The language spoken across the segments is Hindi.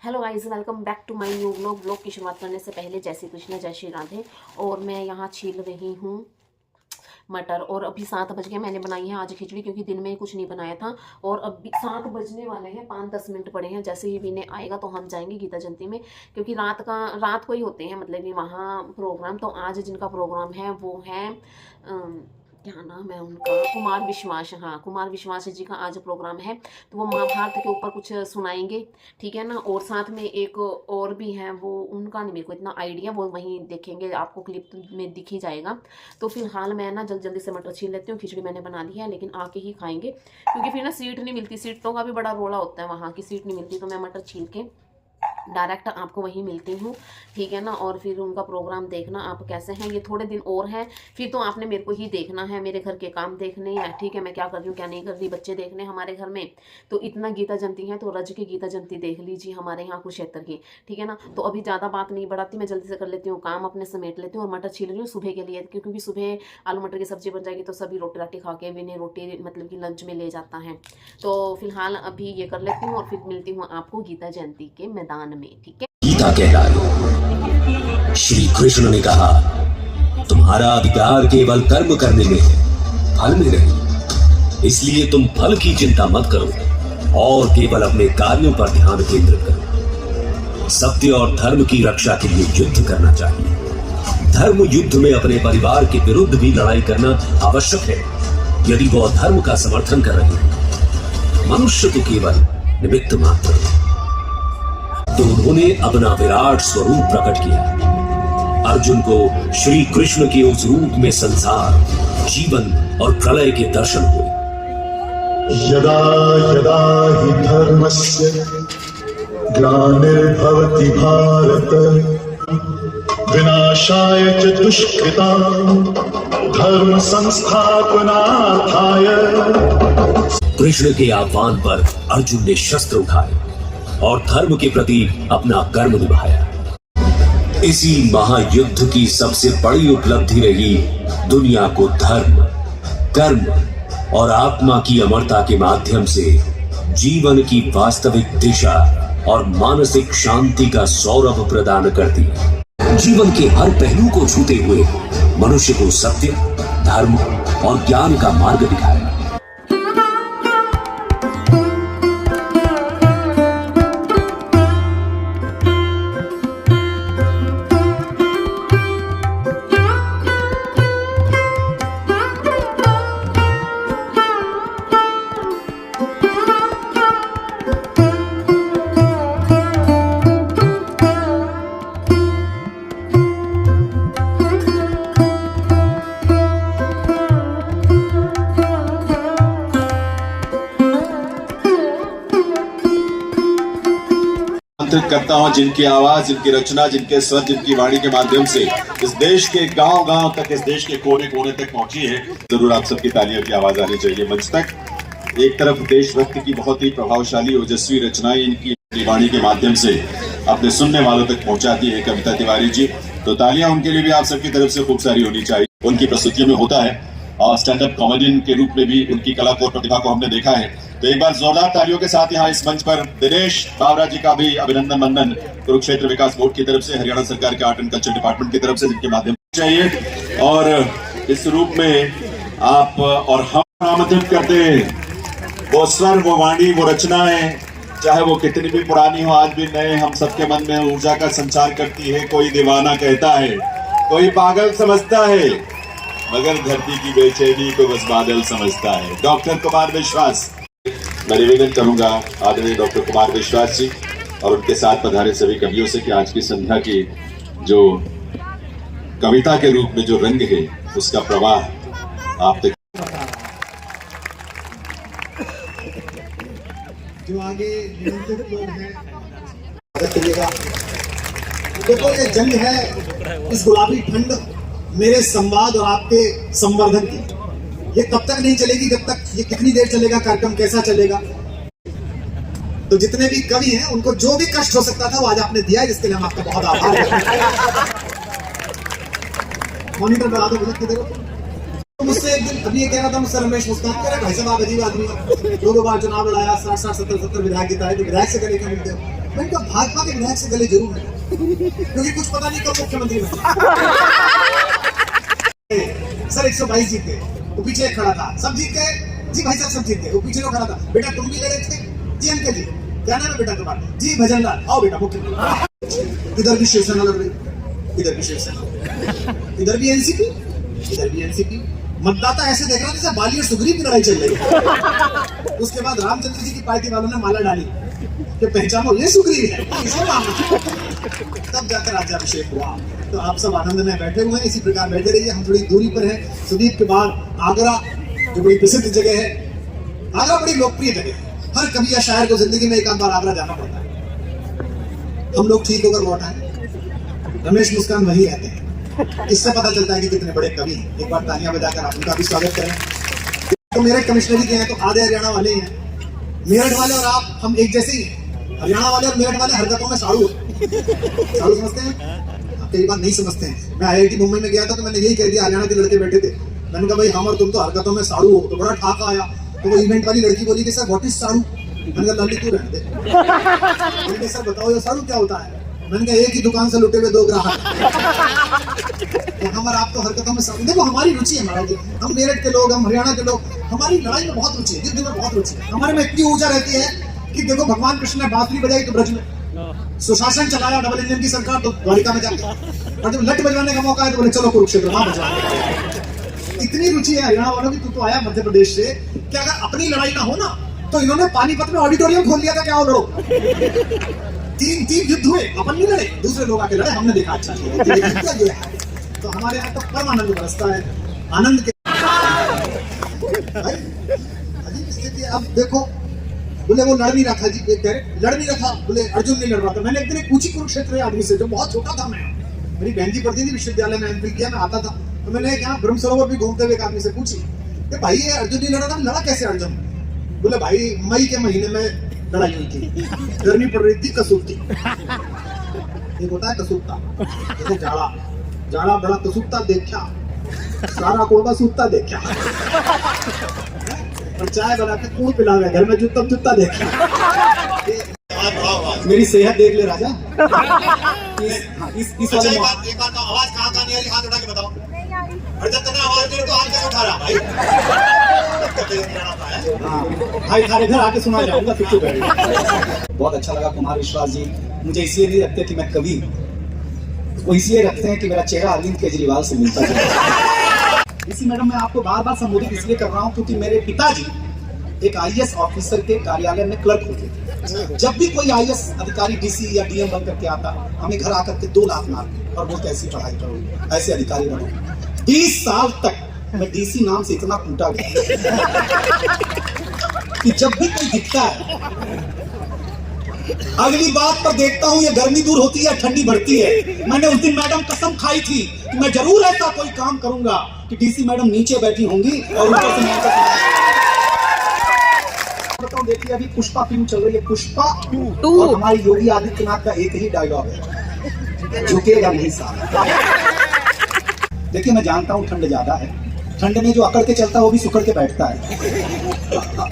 Hello guys, welcome back to my new vlog की शुरुआत करने से पहले जय श्री कृष्ण, जय श्री राधे। और मैं यहाँ छील रही हूँ मटर। और अभी 7 बज गए। मैंने बनाई है आज खिचड़ी क्योंकि दिन में कुछ नहीं बनाया था। और अभी 7 बजने वाले हैं, 5-10 मिनट पड़े हैं। जैसे ही विनय आएगा तो हम जाएंगे गीता जयंती में, क्योंकि रात को ही होते हैं, मतलब कि वहाँ प्रोग्राम। तो आज जिनका प्रोग्राम है वो है क्या नाम है उनका, कुमार विश्वास। हाँ, कुमार विश्वास जी का आज प्रोग्राम है। तो वो महाभारत के ऊपर कुछ सुनाएंगे, ठीक है ना। और साथ में एक और भी है, वो उनका नहीं मेरे को इतना आइडिया, वो वहीं देखेंगे, आपको क्लिप में दिख ही जाएगा। तो फिलहाल मैं ना जल्दी से मटर छील लेती हूँ। खिचड़ी मैंने बना ली है, लेकिन आके ही खाएंगे, क्योंकि फिर ना सीट नहीं मिलती। सीटों का भी बड़ा रोला होता है, वहाँ की सीट नहीं मिलती। तो मैं मटर छील के डायरेक्ट आपको वहीं मिलती हूँ, ठीक है ना। और फिर उनका प्रोग्राम देखना आप कैसे हैं। ये थोड़े दिन और हैं, फिर तो आपने मेरे को ही देखना है, मेरे घर के काम देखने हैं, ठीक है। मैं क्या कर रही हूँ क्या नहीं कर रही, बच्चे देखने हमारे घर में। तो इतना गीता जयंती है तो रज की गीता जयंती देख लीजिए हमारे यहाँ कुरुक्षेत्र की, ठीक है ना। तो अभी ज़्यादा बात नहीं बढ़ाती, मैं जल्दी से कर लेती हूँ काम, अपने समेट लेती हूँ। और मटर छील रही हूँ सुबह के लिए, क्योंकि सुबह आलू मटर की सब्जी बन जाएगी तो सभी रोटी राटी खा के विनय रोटी मतलब कि लंच में ले जाता है। तो फिलहाल अभी ये कर लेती हूँ और फिर मिलती हूँ आपको गीता जयंती के मैदान में, ठीक है। गीता कहलाए। श्री कृष्ण ने कहा, तुम्हारा अधिकार केवल कर्म करने में है, फल में नहीं। इसलिए तुम फल की चिंता मत करो और केवल अपने कार्यों पर ध्यान केंद्रित करो। सत्य और धर्म की रक्षा के लिए युद्ध करना चाहिए। धर्म युद्ध में अपने परिवार के विरुद्ध भी लड़ाई करना आवश्यक है, यदि वो धर्म का समर्थन कर रहे हैं। मनुष्य तो केवल निमित्त मात्र है। तो उन्होंने अपना विराट स्वरूप प्रकट किया। अर्जुन को श्री कृष्ण के उस रूप में संसार, जीवन और प्रलय के दर्शन हुए। यदा यदा हि धर्मस्य ग्लानिर्भवति भारत, विनाशाय च दुष्कृतां धर्म संस्थापनार्थाय। कृष्ण के आह्वान पर अर्जुन ने शस्त्र उठाए और धर्म के प्रति अपना कर्म निभाया। इसी महायुद्ध की सबसे बड़ी उपलब्धि रही दुनिया को धर्म, कर्म और आत्मा की अमरता के माध्यम से जीवन की वास्तविक दिशा और मानसिक शांति का सौरभ प्रदान करती। जीवन के हर पहलू को छूते हुए मनुष्य को सत्य, धर्म और ज्ञान का मार्ग दिखाया। करता हूं, जिनकी आवाज, जिनकी रचना, जिनके स्वर, जिनकी वाणी के माध्यम से इस देश के गांव-गांव तक, इस देश के कोने-कोने तक पहुंची है। जरूर आप सबकी तालियों की आवाज आनी चाहिए मंच तक। एक तरफ देशभक्ति की बहुत ही प्रभावशाली ओजस्वी रचनाएं इनकी वाणी के माध्यम से अपने सुनने वालों तक पहुंचाती है कविता तिवारी जी। तो तालियां उनके लिए भी आप सबकी तरफ से खूब सारी होनी चाहिए। उनकी प्रस्तुतियों में होता है और स्टैंड अप कॉमेडियन के रूप में भी उनकी कला और प्रतिभा को हमने देखा है। तो एक बार जोरदार तालियों के साथ यहाँ इस मंच पर दिनेश बावरा जी का भी अभिनंदन वंदन कुरुक्षेत्र विकास बोर्ड की तरफ से, हरियाणा सरकार के आर्ट एंड कल्चर डिपार्टमेंट की तरफ से, जिनके माध्यम चाहिए। और इस रूप में आप और हम आमंत्रित करते हैं वो स्वर, वो वाणी, वो रचनाएं, चाहे वो कितनी भी पुरानी हो, आज भी नए हम सबके मन में ऊर्जा का संचार करती है। कोई दीवाना कहता है, कोई पागल समझता है, मगर धरती की बेचैनी को बस बादल समझता है। डॉक्टर कुमार विश्वास, मैं निवेदन करूंगा आदरणीय डॉक्टर कुमार विश्वास जी और उनके साथ पधारे सभी कवियों से कि आज की संध्या की जो कविता के रूप में जो रंग है उसका प्रवाह आप तक। जो आगे नियंत्रित लोग हैं करिएगा। देखो ये जंग है इस गुलाबी ठंड मेरे संवाद और आपके संवर्धन की। ये कब तक नहीं चलेगी, जब तक ये कितनी देर चलेगा, कार्यक्रम कैसा चलेगा। तो जितने भी कवि हैं उनको जो भी कष्ट हो सकता था वो आज आपने दिया है, जिसके लिए हम आपका बहुत आभार हैं। मॉनिटर बढ़ा दो बुलेट की तरफ। तो मुझसे एक दिन अभी ये कह रहा था मुझसे रमेश मुस्कान, कह रहा भाई साहब आप अजीब आदमी, 2 बार चुनाव लड़ाया, 60-70 विधायक जिताए, तो विधायक से करें क्या मिलते हो। मैंने कहा भाजपा के विधायक से गले जरूर मिला, क्योंकि कुछ पता नहीं कब मुख्यमंत्री बने। सर 122 जीत गए, वो पीछे एक खड़ा था, सब जीत गए जी भाई साहब, सब जीत गए, वो पीछे जो खड़ा था, बेटा तुम भी लड़े थे जी, अंकल जी क्या नाम है बेटा तुम्हारा जी, भजन लाल, आओ बेटा मुख्यमंत्री। इधर भी शिवसेना लड़ रही, इधर भी शिवसेना, इधर भी एनसीपी, इधर भी एनसीपी। मतदाता ऐसे देख रहा था जैसे बाली और सुग्रीव की लड़ाई चल रही है। उसके बाद रामचंद्र जी की पार्टी वालों ने माला डाली कि पहचानो ये सुग्रीव है, इसको मानना। तब जाकर राज्याभिषेक हुआ। तो आप सब आनंद में बैठे हुए हैं, इसी प्रकार बैठे रहिए। हम थोड़ी दूरी पर हैं, सुदीप के बाद आगरा जो बड़ी प्रसिद्ध जगह है, आगरा बड़ी लोकप्रिय जगह है, हर कवि या शायर को जिंदगी में एक आध बार आगरा जाना पड़ता है। हम लोग ठीक होकर लौट आए, रमेश मुस्कान वही रहते हैं, इससे पता चलता है कि कितने बड़े कवि हैं। एक बार तालियां बजाकर आप उनका भी स्वागत करें। तो मेरे कमिश्नरी के हैं तो आधे हरियाणा वाले ही हैं, मेरठ वाले और आप हम एक जैसे ही हैं। हरियाणा वाले और मेरठ वाले हरकतों में साड़ू साड़ू समझते हैं, आप कई बार नहीं समझते हैं। मैं IIT मुंबई में गया था तो मैंने यही कह दिया, हरियाणा के लड़के बैठे थे, मैंने कहा भाई हम और तुम तो हरकतों में साड़ू हो, तो बड़ा ठाका आया। तो वो इवेंट वाली लड़की बोली कि सर व्हाट इज साड़ू, मैंने कहा लाली तू रहने दे, मैंने सर बताओ ये साड़ू क्या होता है, मैंने कहा एक ही दुकान से लुटे हुए 2 ग्राहक। तो हम और आप तो हरकतों में साड़ू। देखो हमारी रुचि है महाराज जी, हम मेरठ के लोग, हम हरियाणा के लोग, हमारी लड़ाई में बहुत रुचि है, युद्ध में बहुत रुचि है। हमारे में इतनी ऊर्जा रहती है कि देखो भगवान कृष्ण ने बांसुरी बजाई तो ब्रज में, सुशासन चलाया डबल इंजन की सरकार तो द्वारिका में जाके, और जब लट बजवाने का मौका है तो बोले चलो कुरुक्षेत्र वहां बजवा। इतनी रुचि है हरियाणा वालों की। तू तो आया मध्य प्रदेश से, क्या अगर अपनी लड़ाई ना हो ना तो इन्होंने पानीपत में ऑडिटोरियम खोल लिया था, क्या हो लड़ो। 3 युद्ध हुए, अपन नहीं लड़े, दूसरे लोग आके लड़े, हमने देखा अच्छा किया। तो हमारे यहाँ तो परम आनंद बरसता है, आनंद के अजीब स्थिति है। अब देखो बोले वो लड़ नहीं रहा था जी, ये कह रहे लड़ नहीं रहा था, बोले अर्जुन नहीं लड़ रहा था। मैंने एक दिन एक पूछी कुरुक्षेत्र आदमी से, जो बहुत छोटा था, मैं मेरी बहन जी पढ़ती थी विश्वविद्यालय में, एमफिल किया, मैं आता था, तो मैंने यहाँ ब्रह्म सरोवर भी घूमते हुए एक आदमी से पूछी कि भाई ये अर्जुन नहीं लड़ा था, लड़ा कैसे अर्जुन। बोले भाई मई के महीने में लड़ाई हुई थी, गर्मी पड़ रही थी, कसूरती, एक होता है कसूरता, जैसे जाड़ा, जाड़ा बड़ा कसूरता देखा, सारा कोड़वा सूखता देखा, और चाय बना के कूड़ पिला गया, घर में जुत्ता देखा। मेरी सेहत देख ले राजा। इस वाले एक बात का आवाज कहाँ नहीं आ रही, हाथ उठा के बताओ। और जब तक आवाज दे तो हाथ कैसे उठा रहा भाई। भाई थारे घर आके सुना जाऊंगा फिर तो बहुत अच्छा लगा। कुमार विश्वास जी मुझे इसलिए नहीं रखते कि मैं कवि हूँ, वो इसलिए रखते हैं कि मेरा चेहरा अरविंद केजरीवाल से मिलता है। इसी मैडम मैं आपको बार बार संबोधित इसलिए कर रहा हूँ क्योंकि मेरे पिताजी एक IAS ऑफिसर के कार्यालय में क्लर्क होते थे। जब भी कोई IAS अधिकारी DC या DM बन करके आता, हमें घर आकर के 2 लाख मारते और बोलते ऐसी पढ़ाई करो, ऐसे अधिकारी बनो। 20 साल तक मैं DC नाम से इतना कूटा गया कि जब भी कोई दिखता है, अगली बात पर देखता हूँ ये गर्मी दूर होती है, ठंडी बढ़ती है। मैंने उस दिन मैडम कसम खाई थी कि मैं जरूर ऐसा कोई काम करूंगा कि DC मैडम नीचे बैठी होंगी और ऊपर से मैं बताऊं। देखिए अभी पुष्पा फिल्म चल रही है, पुष्पा 2, और हमारी योगी आदित्यनाथ का एक ही डायलॉग है, झुकेगा नहीं साला। देखिए मैं जानता हूँ ठंड ज्यादा है, ठंड में जो अकड़ के चलता है वो भी सुकड़ के बैठता है।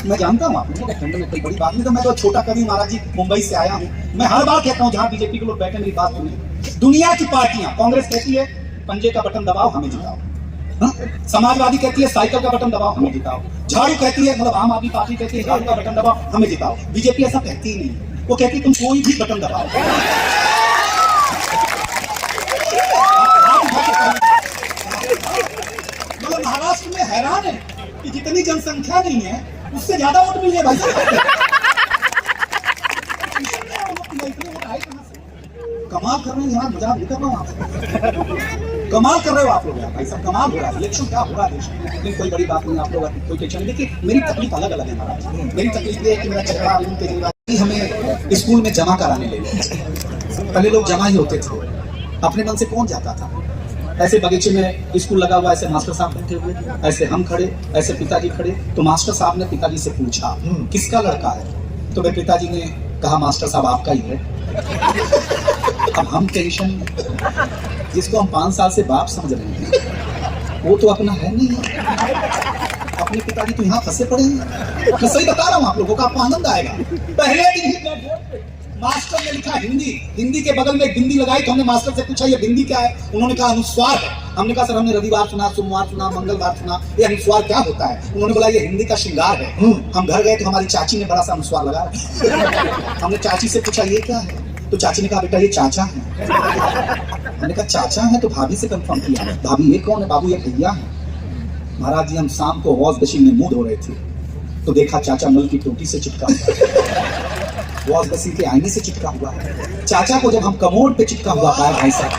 मैं जानता हूँ आप लोगों ठंड में कोई बड़ी बात नहीं। तो मैं तो छोटा कवि महाराज जी मुंबई से आया हूँ, मैं हर बार कहता हूँ जहाँ बीजेपी के लोग बैठे मेरी बात सुनिए। दुनिया की पार्टियां, कांग्रेस कहती है पंजे का बटन दबाओ हमें जिताओ, समाजवादी कहती है साइकिल का बटन दबाओ हमें जिताओ, झाड़ू कहती है मतलब आम आदमी पार्टी कहती है झाड़ू का बटन दबाओ हमें जिताओ। बीजेपी ऐसा कहती ही नहीं, वो कहती तुम कोई भी बटन दबाओ। मतलब महाराष्ट्र में हैरान है कि जितनी जनसंख्या नहीं है उससे ज्यादा वोट मिली है भाई साहब। कमाल कर रहे हैं यार, मजाक नहीं कर रहा हूँ आपसे, कमाल कर रहे हो आप लोग यार भाई साहब, कमाल हो रहा है। इलेक्शन क्या हो रहा है देश में, लेकिन कोई बड़ी बात नहीं, आप लोग कोई टेंशन। देखिए मेरी तकलीफ अलग अलग है महाराज। मेरी तकलीफ ये है कि मेरा चेहरा अरविंद केजरीवाल हमें स्कूल में जमा कराने ले गए। पहले लोग जमा ही होते थे, अपने मन से कौन जाता था। ऐसे बगीचे में स्कूल लगा हुआ, ऐसे मास्टर साहब बैठे हुए, ऐसे हम खड़े, ऐसे पिताजी खड़े। तो मास्टर साहब ने पिताजी से पूछा किसका लड़का है, तो मेरे पिताजी ने कहा मास्टर साहब आपका ही है। अब हम टेंशन, जिसको हम 5 साल से बाप समझ रहे हैं वो तो अपना है नहीं, अपने पिताजी तो यहाँ फंसे पड़े हैं। मैं सही बता रहा हूँ आप लोगों को, आपको आनंद आएगा। पहले दिन ही मास्टर ने लिखा हिंदी, हिंदी के बगल में एक बिंदी लगाई, तो हमने मास्टर से पूछा ये बिंदी क्या है? उन्होंने कहा अनुस्वार है। हमने कहा सर हमने रविवार सुना, सोमवार सुना, मंगलवार सुना, ये अनुस्वार क्या होता है? उन्होंने बोला ये हिंदी का श्रृंगार है। हम घर गए तो हमारी चाची ने बड़ा सा अनुस्वार लगा रखा। हमने चाची से पूछा ये क्या है? तो चाची ने कहा बेटा ये चाचा है। हमने कहा चाचा है? तो भाभी से कंफर्म किया, भाभी ये कौन है? बाबू ये भैया है। महाराज जी हम शाम को वॉश बेसिन में मुंह धो रहे थे तो देखा चाचा नल की टोटी से चिपका हुआ, वॉश बेसिन के आईने से चिपका हुआ है। चाचा को जब हम कमोड पे चिपका हुआ पाया भाई साहब,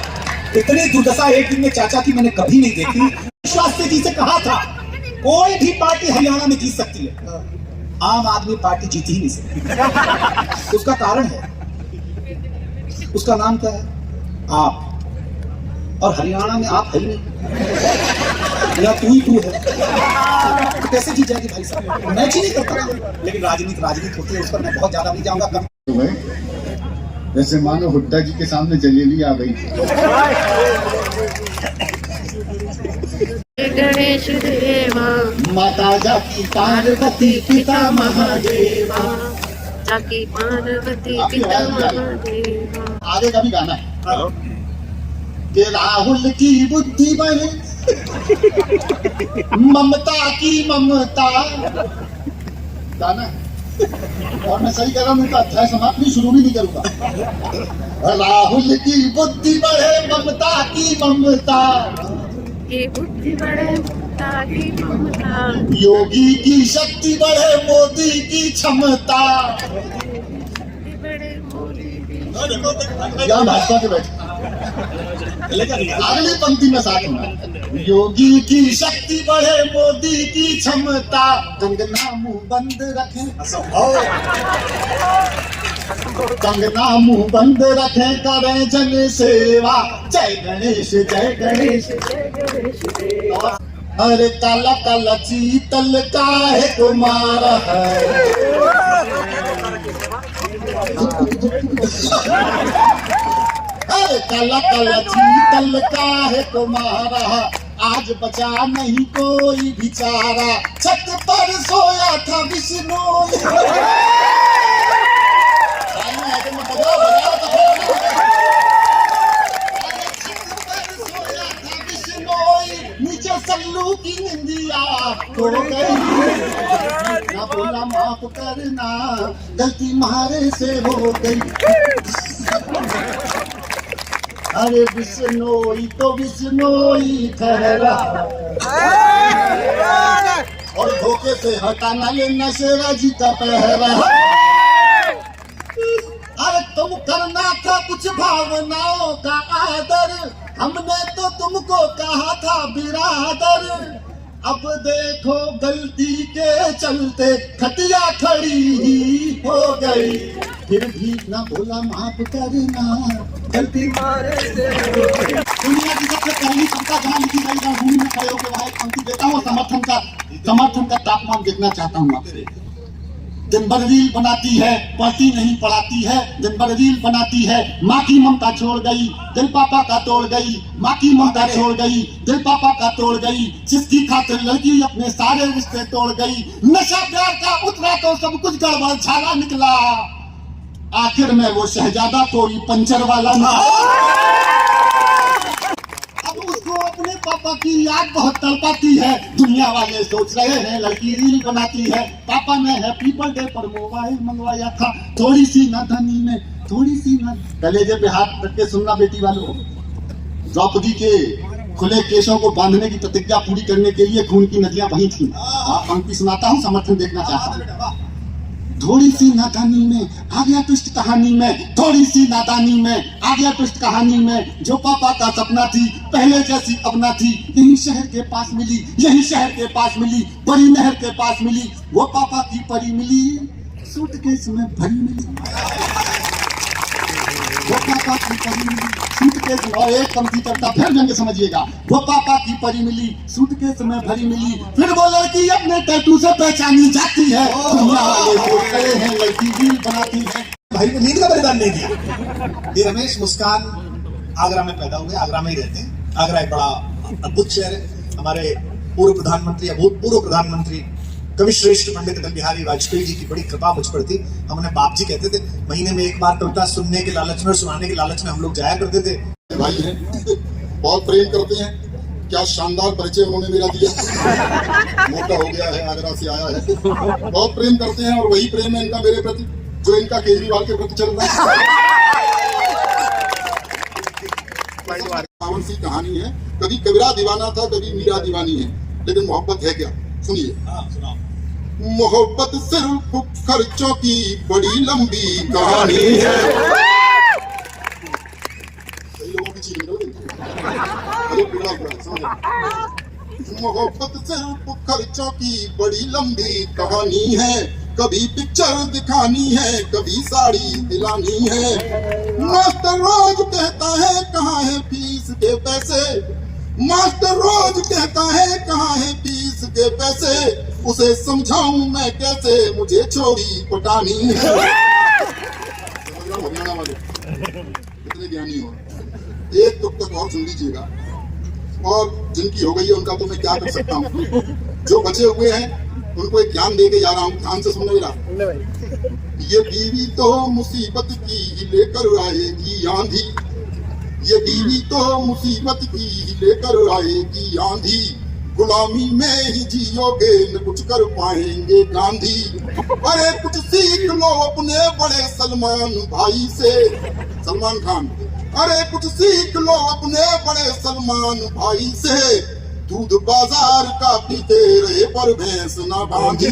इतनी दुर्दशा एक दिन में चाचा की मैंने कभी नहीं देखी। शास्त्री जी से कहा था कोई भी पार्टी हरियाणा में जीत सकती है, आम आदमी पार्टी जीत ही नहीं सकती। उसका कारण है, उसका नाम क्या है? आप। और हरियाणा में आप है ही नहीं, या तू ही तू है, तो कैसे जीत जाएगी भाई साहब? मैच ही नहीं करता। लेकिन राजनीति होती है, उस पर मैं बहुत ज्यादा नहीं जाऊंगा। वैसे मानो हुड्डा जी के सामने जलेबी आ गई। गणेश देवा माता जाकी पार्वती पिता महादेवा, जाकी पार्वती पिता महादेवा। आगे का भी गाना है कि राहुल की बुद्धि बढ़े, ममता की ममता, गाना है। और मैं सही कह रहा हूँ, अध्याय समाप्त भी शुरू भी नहीं करूंगा। राहुल की बुद्धि बढ़े, ममता की ममता, ये बुद्धि बढ़े ममता की ममता, योगी की शक्ति बढ़े मोदी की क्षमता। बड़े मोदी यहाँ भाजपा के बैठे अगली पंक्ति में साथ होना। योगी की शक्ति बढ़े मोदी की क्षमता, कंगना मुंह बंद रखें, कंगना मुंह बंद रखें, करें जन सेवा। जय गणेश जय गणेश जय गणेश देवा। अरे काला काला चीतल काहे तुम्हारा है, अरे काला काला चीतल काहे तुम्हारा, आज बचा नहीं कोई बेचारा, छत पर सोया था विष्णु। नीचे सल्लू की निंदिया हो गई, ना बोला माफ करना गलती मारे से हो गई। अरे बिश्नोई तो बिश्नोई ठहरा, और धोखे से हटाना लेना शेरा जी का पहरा। अरे तुम करना था कुछ भावनाओं का आदर, हमने तो तुमको कहा था बिरादर। अब देखो गलती के चलते खटिया खड़ी ही हो गई, फिर भी ना बोला माफ करना गलती मारे से। दुनिया की सबसे पहली कविता जहाँ लिखी गई, रणभूमि में खड़े होकर वहाँ एक पंक्ति देता हूँ, समर्थन का तापमान देखना चाहता हूँ आपसे। दिन भर रील बनाती है, पढ़ती नहीं पढ़ाती है, दिन भर रील बनाती है, माँ की ममता छोड़ गई, दिल पापा का तोड़ गई, माँ की ममता छोड़ गई, दिल पापा का तोड़ गई, जिसकी खातिर लड़की अपने सारे रिश्ते तोड़ गई। नशा प्यार का उतरा तो सब कुछ गड़बड़ छाला निकला, आखिर में वो शहजादा कोई पंचर वाला ना। अब उसको अपने पापा की याद बहुत तड़पाती है, दुनिया वाले सोच रहे हैं लड़की रील बनाती है। पापा ने हैप्पी बर्थडे पर मोबाइल मंगवाया था, थोड़ी सी नादानी में, थोड़ी सी ना। कलेजे पे हाथ रख के सुनना बेटी वालों, द्रौपदी के खुले केशों को बांधने की प्रतिज्ञा पूरी करने के लिए खून की नदियां बही थी। पंक्ति सुनाता हूँ, समर्थन देखना चाहता हूँ। थोड़ी सी नादानी में आ गया ट्विस्ट कहानी में, थोड़ी सी नादानी में आ गया ट्विस्ट कहानी में। जो पापा का सपना थी पहले जैसी अब ना थी, यही शहर के पास मिली, यही शहर के पास मिली, बड़ी नहर के पास मिली। वो पापा की परी मिली, सूटकेस में भरी मिली। वो पापा की परी मिली, सूटकेस में, और एक पंक्ति करता फिर जंग समझिएगा। वो पापा की परी मिली, सूटकेस में भरी मिली। फिर वो लड़की अपने टैटू से पहचानी जाती है, दुनिया वाले सोच रहे हैं लड़की रील बनाती है। भाई ने नींद का बलिदान नहीं दिया। ये रमेश मुस्कान आगरा में पैदा हुए, आगरा में ही रहते हैं। आगरा एक बड़ा अद्भुत शहर है। हमारे पूर्व प्रधानमंत्री, अभूतपूर्व प्रधानमंत्री कवि श्रेष्ठ पंडित अटल बिहारी वाजपेयी जी की बड़ी कृपा मुझ पर थी। हम उन्हें बाप जी कहते थे। महीने में एक बार कविता सुनने के लालच में और सुनाने के लालच में हम लोग जाया करते थे। भाई हैं, बहुत प्रेम करते हैं। क्या शानदार परिचय उन्होंने मेरा दिया। मोटा हो गया है, आगरा से आया है। बहुत प्रेम करते हैं और वही प्रेम है इनका मेरे प्रति जो इनका केजरीवाल के प्रति चल रहा है। पावन सी कहानी है। कभी कबीरा दीवाना था, कभी मीरा दीवानी है, लेकिन मोहब्बत है क्या? सुनिए। मोहब्बत सिर्फ खर्चों की बड़ी लंबी कहानी है। कई लोगों की चीज निकल गई। मोहब्बत सिर्फ खर्चों की बड़ी लंबी कहानी है। कभी पिक्चर दिखानी है, कभी साड़ी दिलानी है। मास्टर रोज कहता है कहाँ है फीस के पैसे। मास्टर रोज कहता है कहाँ है फीस के पैसे। उसे समझाऊं मैं कैसे, मुझे छोरी पटानी है। हरियाणा वाले कितने ज्ञानी हो। एक तुक तक और सुन लीजिएगा। और जिनकी हो गई है उनका तो मैं क्या कर सकता हूँ। जो बचे हुए हैं उनको एक ज्ञान दे के जा रहा हूँ, ध्यान से सुनने मेरा। ये बीवी तो मुसीबत की लेकर आएगी आंधी। ये बीवी तो मुसीबत की लेकर आएगी आंधी। गुलामी में ही जियोगे न कुछ कर पाएंगे गांधी। अरे कुछ सीख लो अपने बड़े सलमान भाई से। सलमान खान। अरे कुछ सीख लो अपने बड़े सलमान भाई से। दूध बाजार का पीते रहे पर भैंस ना बांधी।